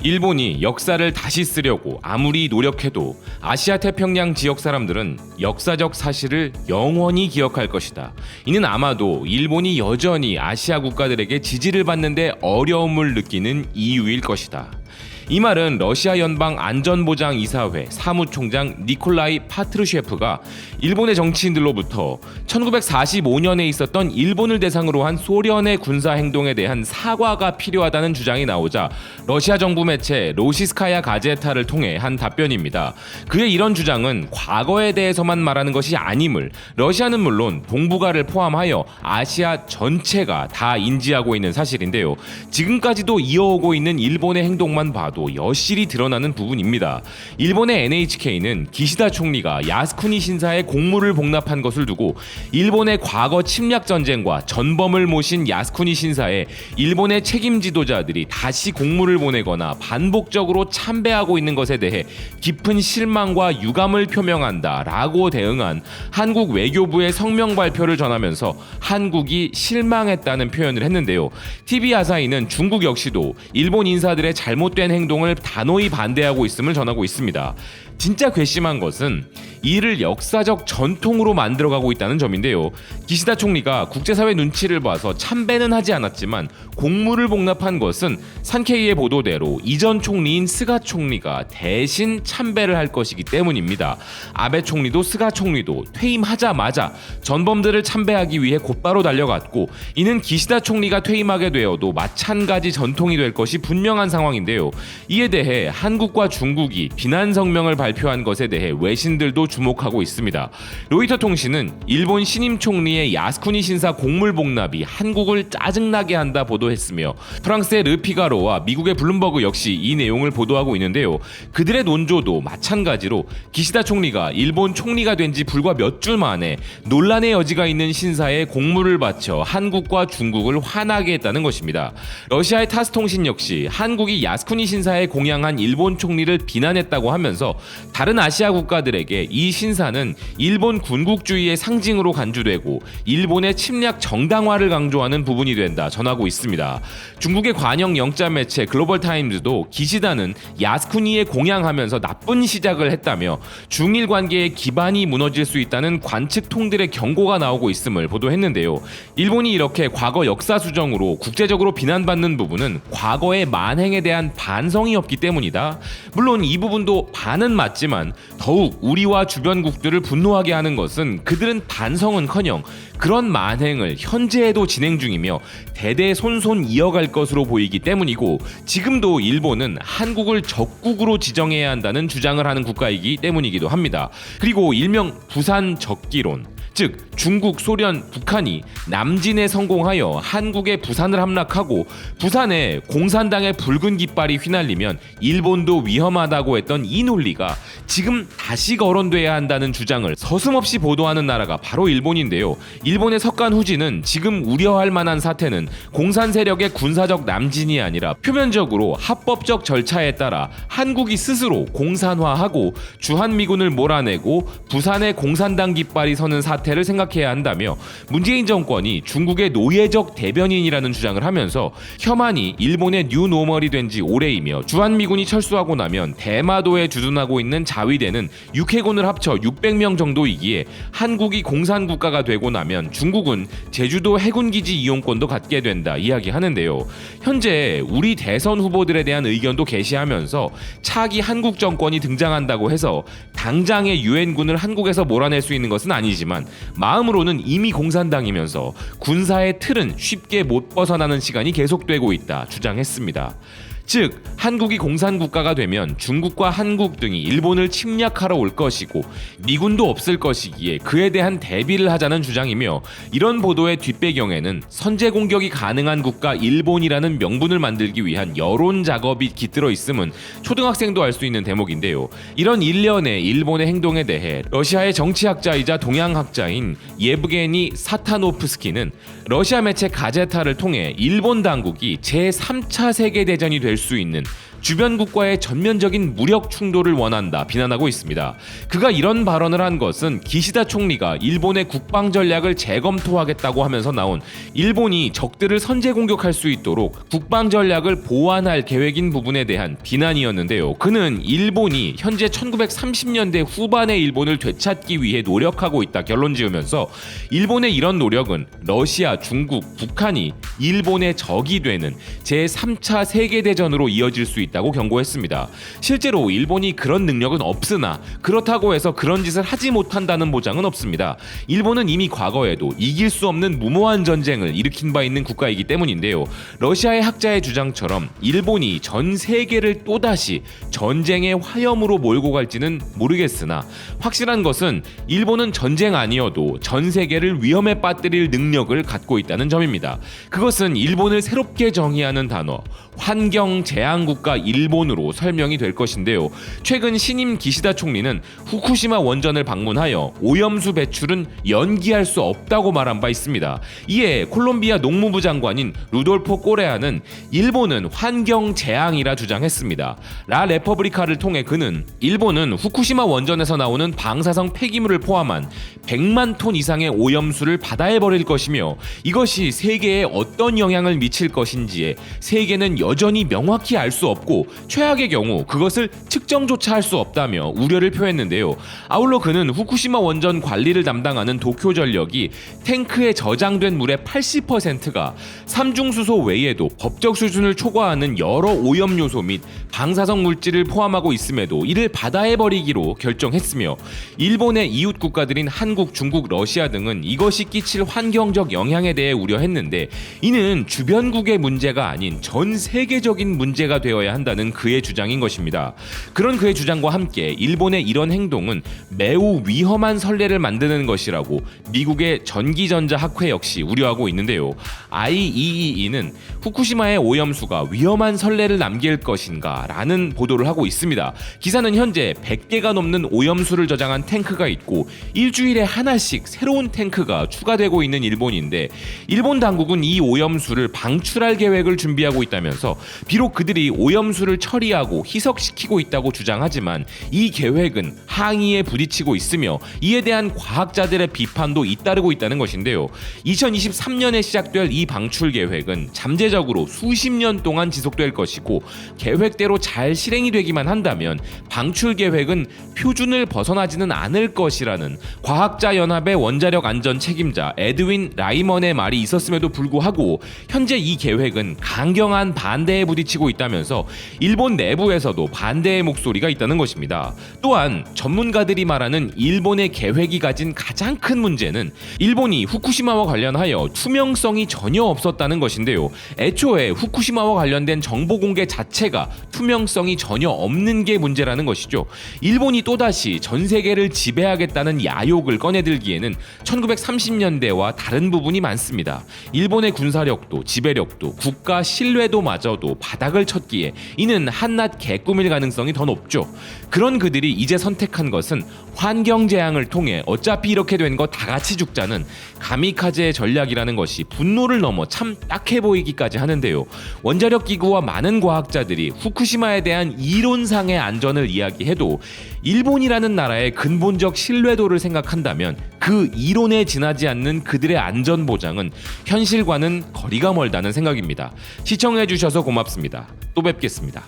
일본이 역사를 다시 쓰려고 아무리 노력해도 아시아 태평양 지역 사람들은 역사적 사실을 영원히 기억할 것이다. 이는 아마도 일본이 여전히 아시아 국가들에게 지지를 받는데 어려움을 느끼는 이유일 것이다. 이 말은 러시아 연방 안전보장이사회 사무총장 니콜라이 파트르셰프가 일본의 정치인들로부터 1945년에 있었던 일본을 대상으로 한 소련의 군사 행동에 대한 사과가 필요하다는 주장이 나오자 러시아 정부 매체 로시스카야 가제타를 통해 한 답변입니다. 그의 이런 주장은 과거에 대해서만 말하는 것이 아님을 러시아는 물론 동북아를 포함하여 아시아 전체가 다 인지하고 있는 사실인데요. 지금까지도 이어오고 있는 일본의 행동만 봐도 여실히 드러나는 부분입니다. 일본의 NHK는 기시다 총리가 야스쿠니 신사에 공물을 복납한 것을 두고 일본의 과거 침략 전쟁과 전범을 모신 야스쿠니 신사에 일본의 책임 지도자들이 다시 공물을 보내거나 반복적으로 참배하고 있는 것에 대해 깊은 실망과 유감을 표명한다라고 대응한 한국 외교부의 성명 발표를 전하면서 한국이 실망했다는 표현을 했는데요. TV 아사히는 중국 역시도 일본 인사들의 잘못된 행동을 단호히 반대하고 있음을 전하고 있습니다. 진짜 괘씸한 것은 이를 역사적 전통으로 만들어가고 있다는 점인데요. 기시다 총리가 국제사회 눈치를 봐서 참배는 하지 않았지만 공물을 복납한 것은 산케이의 보도대로 이전 총리인 스가 총리가 대신 참배를 할 것이기 때문입니다. 아베 총리도 스가 총리도 퇴임하자마자 전범들을 참배하기 위해 곧바로 달려갔고 이는 기시다 총리가 퇴임하게 되어도 마찬가지 전통이 될 것이 분명한 상황인데요. 이에 대해 한국과 중국이 비난 성명을 발표한 것에 대해 외신들도 주목하고 있습니다. 로이터 통신은 일본 신임 총리의 야스쿠니 신사 공물 복납이 한국을 짜증나게 한다 보도했으며 프랑스의 르피가로와 미국의 블룸버그 역시 이 내용을 보도하고 있는데요. 그들의 논조도 마찬가지로 기시다 총리가 일본 총리가 된 지 불과 몇 주 만에 논란의 여지가 있는 신사에 공물을 바쳐 한국과 중국을 화나게 했다는 것입니다. 러시아의 타스 통신 역시 한국이 야스쿠니 신사에 공양한 일본 총리를 비난했다고 하면서 다른 아시아 국가들에게 이 신사는 일본 군국주의의 상징으로 간주되고 일본의 침략 정당화를 강조하는 부분이 된다 전하고 있습니다. 중국의 관영 영자 매체 글로벌타임즈도 기시다는 야스쿠니에 공양하면서 나쁜 시작을 했다며 중일 관계의 기반이 무너질 수 있다는 관측통들의 경고가 나오고 있음을 보도했는데요. 일본이 이렇게 과거 역사 수정으로 국제적으로 비난받는 부분은 과거의 만행에 대한 반성이 없기 때문이다. 물론 이 부분도 반은 맞지만 더욱 우리와 주변국들을 분노하게 하는 것은 그들은 반성은커녕 그런 만행을 현재에도 진행 중이며 대대손손 이어갈 것으로 보이기 때문이고 지금도 일본은 한국을 적국으로 지정해야 한다는 주장을 하는 국가이기 때문이기도 합니다. 그리고 일명 부산 적기론, 즉 중국, 소련, 북한이 남진에 성공하여 한국의 부산을 함락하고 부산에 공산당의 붉은 깃발이 휘날리면 일본도 위험하다고 했던 이 논리가 지금 다시 거론돼야 한다는 주장을 서슴없이 보도하는 나라가 바로 일본인데요. 일본의 석간 후지는 지금 우려할 만한 사태는 공산 세력의 군사적 남진이 아니라 표면적으로 합법적 절차에 따라 한국이 스스로 공산화하고 주한미군을 몰아내고 부산에 공산당 깃발이 서는 사태를 생각해야 한다며 문재인 정권이 중국의 노예적 대변인이라는 주장을 하면서 혐한이 일본의 뉴노멀이 된 지 오래이며 주한미군이 철수하고 나면 대마도에 주둔하고 있는 자위대는 육해군을 합쳐 600명 정도이기에 한국이 공산국가가 되고 나면 중국은 제주도 해군기지 이용권도 갖게 된다 이야기하는데요. 현재 우리 대선 후보들에 대한 의견도 게시하면서 차기 한국 정권이 등장한다고 해서 당장의 유엔군을 한국에서 몰아낼 수 있는 것은 아니지만 마음으로는 이미 공산당이면서 군사의 틀은 쉽게 못 벗어나는 시간이 계속되고 있다 주장했습니다. 즉 한국이 공산국가가 되면 중국과 한국 등이 일본을 침략하러 올 것이고 미군도 없을 것이기에 그에 대한 대비를 하자는 주장이며 이런 보도의 뒷배경에는 선제 공격이 가능한 국가 일본이라는 명분을 만들기 위한 여론 작업이 깃들어 있음은 초등학생도 알 수 있는 대목인데요. 이런 일련의 일본의 행동에 대해 러시아의 정치학자이자 동양학자인 예브게니 사타노프스키는 러시아 매체 가제타를 통해 일본 당국이 제3차 세계대전이 될 수 있는 주변 국가의 전면적인 무력 충돌을 원한다 비난하고 있습니다. 그가 이런 발언을 한 것은 기시다 총리가 일본의 국방 전략을 재검토하겠다고 하면서 나온 일본이 적들을 선제 공격할 수 있도록 국방 전략을 보완할 계획인 부분에 대한 비난이었는데요. 그는 일본이 현재 1930년대 후반의 일본을 되찾기 위해 노력하고 있다 결론 지으면서 일본의 이런 노력은 러시아, 중국, 북한이 일본의 적이 되는 제3차 세계대전으로 이어질 수 있다고 경고했습니다. 실제로 일본이 그런 능력은 없으나 그렇다고 해서 그런 짓을 하지 못한다는 보장은 없습니다. 일본은 이미 과거에도 이길 수 없는 무모한 전쟁을 일으킨 바 있는 국가이기 때문인데요. 러시아의 학자의 주장처럼 일본이 전 세계를 또다시 전쟁의 화염으로 몰고 갈지는 모르겠으나 확실한 것은 일본은 전쟁 아니어도 전 세계를 위험에 빠뜨릴 능력을 갖고 있다는 점입니다. 그것은 일본을 새롭게 정의하는 단어 환경재앙국가 일본으로 설명이 될 것인데요. 최근 신임 기시다 총리는 후쿠시마 원전을 방문하여 오염수 배출은 연기할 수 없다고 말한 바 있습니다. 이에 콜롬비아 농무부 장관인 루돌포 꼬레아는 일본은 환경재앙이라 주장했습니다. 라 레퍼브리카를 통해 그는 일본은 후쿠시마 원전에서 나오는 방사성 폐기물을 포함한 100만 톤 이상의 오염수를 바다에 버릴 것이며 이것이 세계에 어떤 영향을 미칠 것인지에 세계는 여전히 명확히 알 수 없고 최악의 경우 그것을 측정조차 할 수 없다며 우려를 표했는데요. 아울러 그는 후쿠시마 원전 관리를 담당하는 도쿄전력이 탱크에 저장된 물의 80%가 삼중수소 외에도 법적 수준을 초과하는 여러 오염 요소 및 방사성 물질을 포함하고 있음에도 이를 바다에 버리기로 결정했으며 일본의 이웃 국가들인 한국, 중국, 러시아 등은 이것이 끼칠 환경적 영향에 대해 우려했는데 이는 주변국의 문제가 아닌 전 세계적인 문제가 되어야 한다는 그의 주장인 것입니다. 그런 그의 주장과 함께 일본의 이런 행동은 매우 위험한 선례를 만드는 것이라고 미국의 전기전자학회 역시 우려하고 있는데요. IEEE는 후쿠시마의 오염수가 위험한 선례를 남길 것인가 라는 보도를 하고 있습니다. 기사는 현재 100개가 넘는 오염수를 저장한 탱크가 있고 일주일에 하나씩 새로운 탱크가 추가되고 있는 일본인데 일본 당국은 이 오염수를 방출할 계획을 준비하고 있다면서 비록 그들이 오염수를 처리하고 희석시키고 있다고 주장하지만 이 계획은 항의에 부딪히고 있으며 이에 대한 과학자들의 비판도 잇따르고 있다는 것인데요. 2023년에 시작될 이 방출 계획은 잠재적으로 수십 년 동안 지속될 것이고 계획대로 잘 실행이 되기만 한다면 방출 계획은 표준을 벗어나지는 않을 것이라는 과학자연합의 원자력 안전 책임자 에드윈 라이먼의 말이 있었음에도 불구하고 현재 이 계획은 강경한 반대에 부딪히고 있다면서 일본 내부에서도 반대의 목소리가 있다는 것입니다. 또한 전문가들이 말하는 일본의 계획이 가진 가장 큰 문제는 일본이 후쿠시마와 관련하여 투명성이 전혀 없었다는 것인데요. 애초에 후쿠시마와 관련된 정보 공개 자체가 투명성이 전혀 없는 게 문제라는 것이죠. 일본이 또다시 전 세계를 지배하겠다는 야욕을 꺼내들기에는 1930년대와 다른 부분이 많습니다. 일본의 군사력도 지배력도 국가 신뢰도마저도 바닥을 쳤기에 이는 한낱 개꿈일 가능성이 더 높죠. 그런 그들이 이제 선택한 것은 환경재앙을 통해 어차피 이렇게 된 거 다 같이 죽자는 가미카제 전략이라는 것이 분노를 넘어 참 딱해 보이기까지 하는데요. 원자력 기구와 많은 과학자들이 후쿠시마에 대한 이론상의 안전을 이야기해도 일본이라는 나라의 근본적 신뢰도를 생각한다면 그 이론에 지나지 않는 그들의 안전 보장은 현실과는 거리가 멀다는 생각입니다. 시청해주셔서 고맙습니다. 또 뵙겠습니다.